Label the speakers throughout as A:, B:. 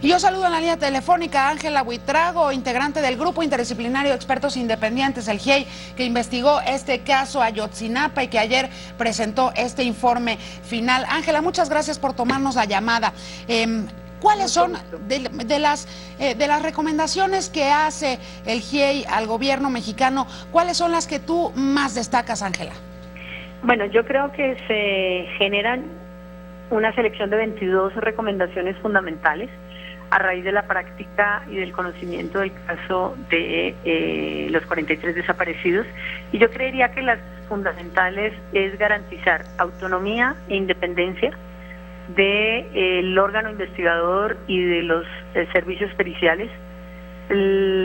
A: Y yo saludo en la línea telefónica a Ángela Buitrago, integrante del Grupo Interdisciplinario de Expertos Independientes, el GIEI, que investigó este caso Ayotzinapa y que ayer presentó este informe final. Ángela, muchas gracias por tomarnos la llamada. ¿Cuáles son de las recomendaciones que hace el GIEI al gobierno mexicano? ¿Cuáles son las que tú más destacas, Ángela?
B: Bueno, yo creo que se generan una selección de 22 recomendaciones fundamentales a raíz de la práctica y del conocimiento del caso de los 43 desaparecidos. Y yo creería que las fundamentales es garantizar autonomía e independencia del órgano investigador y de los servicios periciales.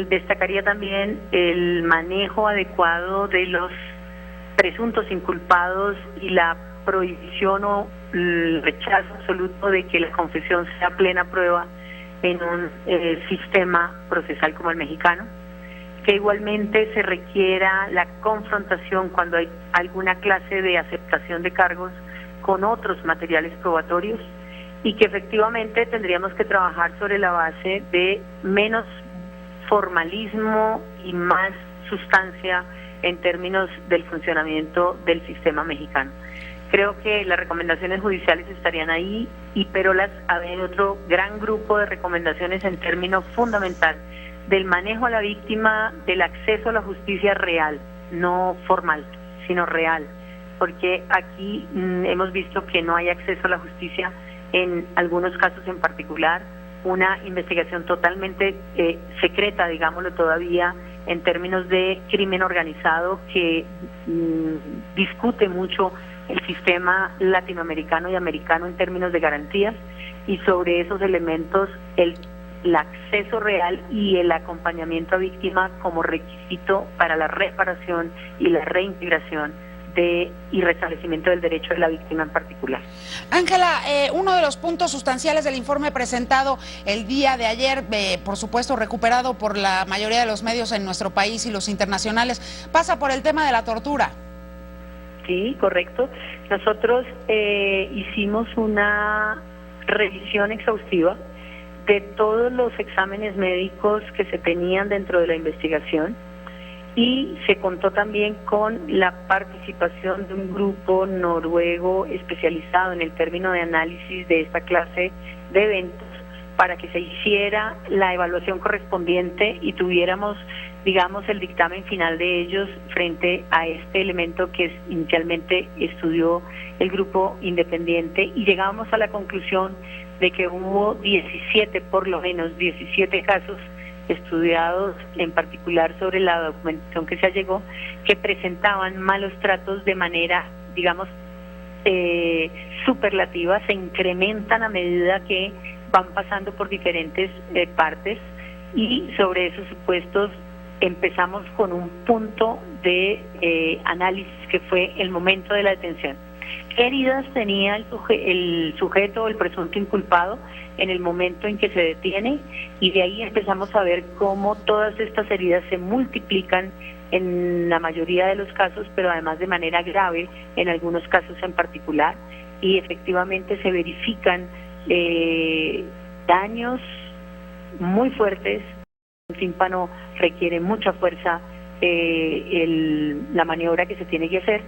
B: Destacaría también el manejo adecuado de los presuntos inculpados y la prohibición o el rechazo absoluto de que la confesión sea plena prueba en un sistema procesal como el mexicano, que igualmente se requiera la confrontación cuando hay alguna clase de aceptación de cargos con otros materiales probatorios, y que efectivamente tendríamos que trabajar sobre la base de menos formalismo y más sustancia en términos del funcionamiento del sistema mexicano. Creo que las recomendaciones judiciales estarían ahí, pero hay otro gran grupo de recomendaciones en términos fundamental del manejo a la víctima, del acceso a la justicia real, no formal, sino real, porque aquí hemos visto que no hay acceso a la justicia en algunos casos en particular, una investigación totalmente secreta, digámoslo todavía, en términos de crimen organizado que discute mucho el sistema latinoamericano y americano en términos de garantías, y sobre esos elementos el acceso real y el acompañamiento a víctima como requisito para la reparación y la reintegración y restablecimiento del derecho de la víctima en particular.
A: Ángela, uno de los puntos sustanciales del informe presentado el día de ayer, por supuesto recuperado por la mayoría de los medios en nuestro país y los internacionales, pasa por el tema de la tortura.
B: Sí, correcto. Nosotros hicimos una revisión exhaustiva de todos los exámenes médicos que se tenían dentro de la investigación, y se contó también con la participación de un grupo noruego especializado en el término de análisis de esta clase de eventos para que se hiciera la evaluación correspondiente y tuviéramos, digamos, el dictamen final de ellos frente a este elemento que inicialmente estudió el grupo independiente, y llegamos a la conclusión de que hubo 17, por lo menos 17 casos estudiados, en particular sobre la documentación que se allegó, que presentaban malos tratos de manera, digamos, superlativa, se incrementan a medida que van pasando por diferentes partes, y sobre esos supuestos empezamos con un punto de análisis que fue el momento de la detención. ¿Qué heridas tenía el sujeto o el presunto inculpado en el momento en que se detiene? Y de ahí empezamos a ver cómo todas estas heridas se multiplican en la mayoría de los casos, pero además de manera grave en algunos casos en particular, y efectivamente se verifican daños muy fuertes. Un tímpano requiere mucha fuerza, la maniobra que se tiene que hacer,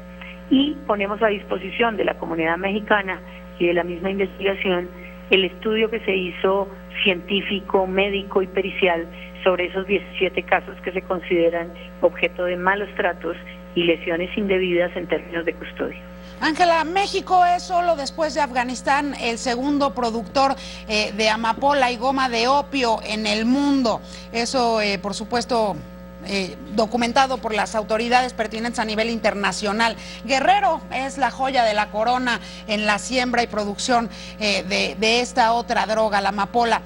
B: y ponemos a disposición de la comunidad mexicana y de la misma investigación el estudio que se hizo científico, médico y pericial sobre esos 17 casos que se consideran objeto de malos tratos y lesiones indebidas en términos de custodia.
A: Ángela, México es solo después de Afganistán el segundo productor de amapola y goma de opio en el mundo. Eso, por supuesto, documentado por las autoridades pertinentes a nivel internacional. Guerrero es la joya de la corona en la siembra y producción de esta otra droga, la amapola.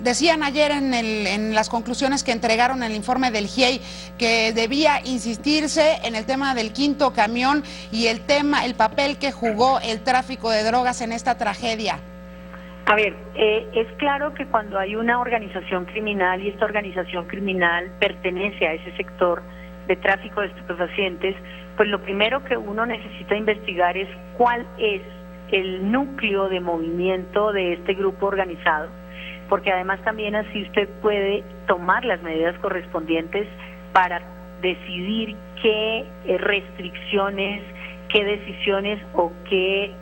A: Decían ayer en las conclusiones que entregaron en el informe del GIEI que debía insistirse en el tema del quinto camión y el papel que jugó el tráfico de drogas en esta tragedia.
B: A ver, es claro que cuando hay una organización criminal y esta organización criminal pertenece a ese sector de tráfico de estupefacientes, pues lo primero que uno necesita investigar es cuál es el núcleo de movimiento de este grupo organizado, porque además también así usted puede tomar las medidas correspondientes para decidir qué restricciones, qué decisiones o qué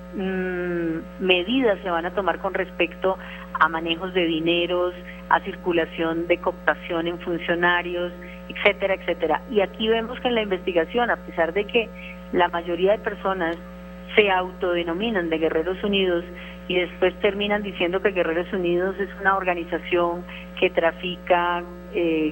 B: medidas se van a tomar con respecto a manejos de dineros, a circulación de cooptación en funcionarios, etcétera, etcétera. Y aquí vemos que en la investigación, a pesar de que la mayoría de personas se autodenominan de Guerreros Unidos y después terminan diciendo que Guerreros Unidos es una organización que trafica,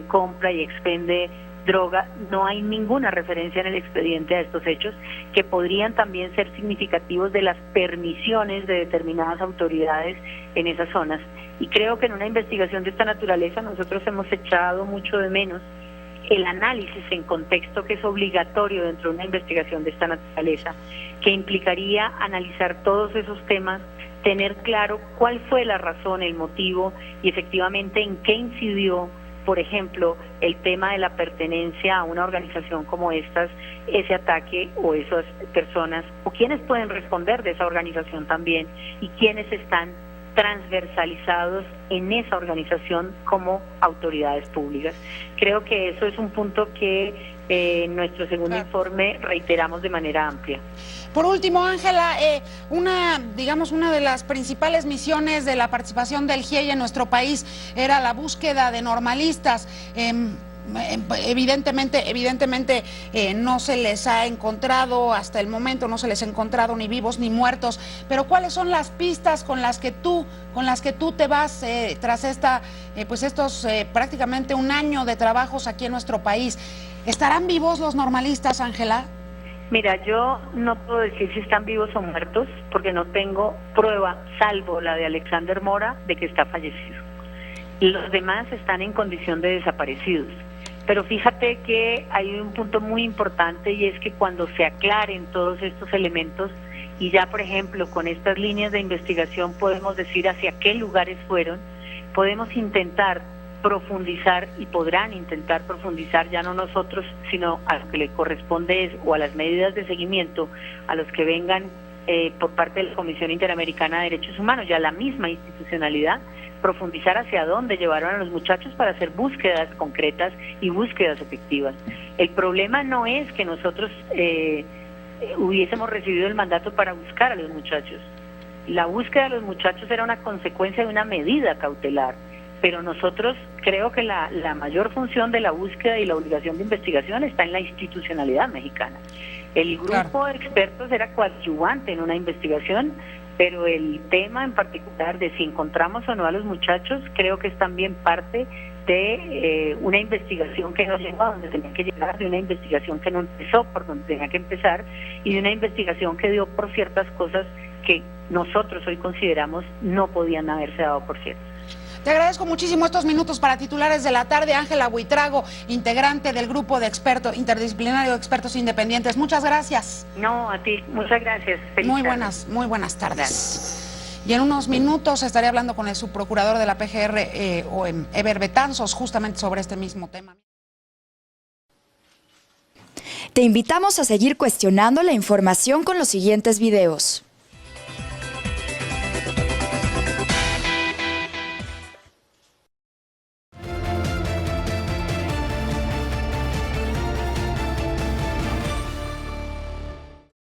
B: compra y expende droga, no hay ninguna referencia en el expediente a estos hechos que podrían también ser significativos de las permisiones de determinadas autoridades en esas zonas. Y creo que en una investigación de esta naturaleza nosotros hemos echado mucho de menos el análisis en contexto, que es obligatorio dentro de una investigación de esta naturaleza, que implicaría analizar todos esos temas, tener claro cuál fue la razón, el motivo y efectivamente en qué incidió, por ejemplo, el tema de la pertenencia a una organización como estas, ese ataque o esas personas, o quiénes pueden responder de esa organización también, y quiénes están transversalizados en esa organización como autoridades públicas. Creo que eso es un punto que en nuestro segundo informe reiteramos de manera amplia.
A: Por último, Ángela, una de las principales misiones de la participación del GIEI en nuestro país era la búsqueda de normalistas. Evidentemente no se les ha encontrado hasta el momento, no se les ha encontrado ni vivos ni muertos, pero ¿cuáles son las pistas con las que tú te vas tras estos prácticamente un año de trabajos aquí en nuestro país? ¿Estarán vivos los normalistas, Ángela?
B: Mira, yo no puedo decir si están vivos o muertos porque no tengo prueba, salvo la de Alexander Mora, de que está fallecido. Los demás están en condición de desaparecidos. Pero fíjate que hay un punto muy importante, y es que cuando se aclaren todos estos elementos y ya, por ejemplo, con estas líneas de investigación podemos decir hacia qué lugares fueron, podemos intentar profundizar y podrán intentar profundizar, ya no nosotros, sino a lo que le corresponde o a las medidas de seguimiento a los que vengan por parte de la Comisión Interamericana de Derechos Humanos, ya la misma institucionalidad, profundizar hacia dónde llevaron a los muchachos para hacer búsquedas concretas y búsquedas efectivas. El problema no es que nosotros hubiésemos recibido el mandato para buscar a los muchachos. La búsqueda de los muchachos era una consecuencia de una medida cautelar, pero nosotros creo que la mayor función de la búsqueda y la obligación de investigación está en la institucionalidad mexicana. El grupo de expertos era coadyuvante en una investigación, pero el tema en particular de si encontramos o no a los muchachos creo que es también parte de una investigación que no llegó a donde tenía que llegar, de una investigación que no empezó por donde tenía que empezar y de una investigación que dio por ciertas cosas que nosotros hoy consideramos no podían haberse dado por ciertas.
A: Te agradezco muchísimo estos minutos para Titulares de la Tarde. Ángela Buitrago, integrante del grupo de expertos interdisciplinario de expertos independientes. Muchas gracias.
B: No, a ti, muchas gracias. Feliz tarde.
A: Muy buenas tardes. Y en unos minutos estaré hablando con el subprocurador de la PGR, Eber Betanzos, justamente sobre este mismo tema.
C: Te invitamos a seguir cuestionando la información con los siguientes videos.